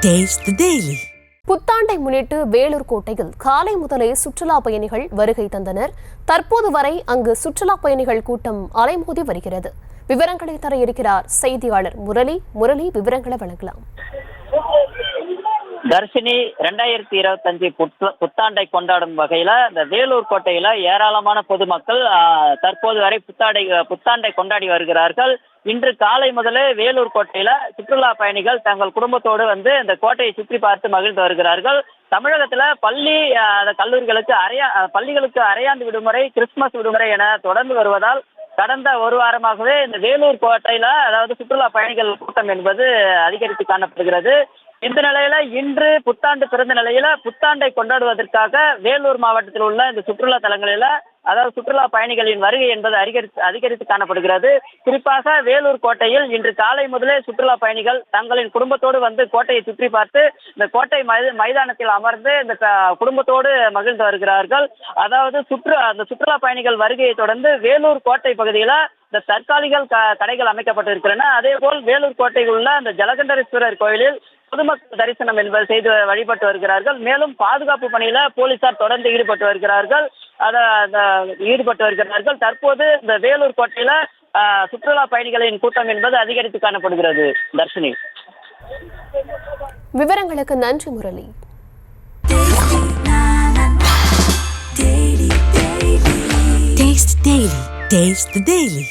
Taste the Daily. புத்தாண்டை முன்னிட்டு வேலூர் கோட்டையில் காலை முதலே சுற்றுலா பயணிகள் வருகை தந்தனர். தற்போது வரை அங்கு சுற்றுலா பயணிகள் கூட்டம் அலைமோதி வருகிறது. விவரங்களை தர இருக்கிறார் செய்தியாளர் முரளி. விவரங்களை வழங்கலாம். தர்ஷினி, 2025 புத்தாண்டை கொண்டாடும் வகையில இந்த வேலூர் கோட்டையில ஏராளமான பொதுமக்கள் தற்போது வரை புத்தாண்டை கொண்டாடி வருகிறார்கள். இன்று காலை முதலே வேலூர் கோட்டையில சுற்றுலா பயணிகள் தங்கள் குடும்பத்தோடு வந்து இந்த கோட்டையை சுற்றி பார்த்து மகிழ்ந்து வருகிறார்கள். தமிழகத்துல பள்ளிகளுக்கு அரையாண்டு விடுமுறை, கிறிஸ்துமஸ் விடுமுறை என தொடர்ந்து வருவதால் கடந்த ஒரு வாரமாகவே இந்த வேலூர் கோட்டையில அதாவது சுற்றுலா பயணிகள் கூட்டம் என்பது அதிகரித்து காணப்படுகிறது. இந்த நிலையில இன்று புத்தாண்டு பிறந்த நிலையில புத்தாண்டை கொண்டாடுவதற்காக வேலூர் மாவட்டத்தில் உள்ள இந்த சுற்றுலா தலங்களில அதாவது சுற்றுலா பயணிகளின் வருகை என்பது அதிகரித்து காணப்படுகிறது. குறிப்பாக வேலூர் கோட்டையில் இன்று காலை முதலே சுற்றுலா பயணிகள் தங்களின் குடும்பத்தோடு வந்து கோட்டையை சுற்றி பார்த்து இந்த கோட்டை மைதானத்தில் அமர்ந்து இந்த குடும்பத்தோடு மகிழ்ந்து வருகிறார்கள். அதாவது அந்த சுற்றுலா பயணிகள் வருகையை தொடர்ந்து வேலூர் கோட்டை பகுதியில இந்த தற்காலிக கடைகள் அமைக்கப்பட்டிருக்கின்றன. அதே போல் வேலூர் கோட்டையில் உள்ள இந்த ஜலகண்டரேஸ்வரர் கோயிலில் பொதுமக்கள் தரிசனம் என்பது செய்து வழிபட்டு வருகிறார்கள். மேலும் பாதுகாப்பு பணியில போலீசார் தொடர்ந்து ஈடுபட்டு வருகிறார்கள். தற்போது இந்த வேலூர் கோட்டையில சுற்றுலா பயணிகளின் கூட்டம் என்பது அதிகரித்து காணப்படுகிறது. தர்ஷினி, விவரங்களுக்கு நன்றி முரளி. Taste the Daily.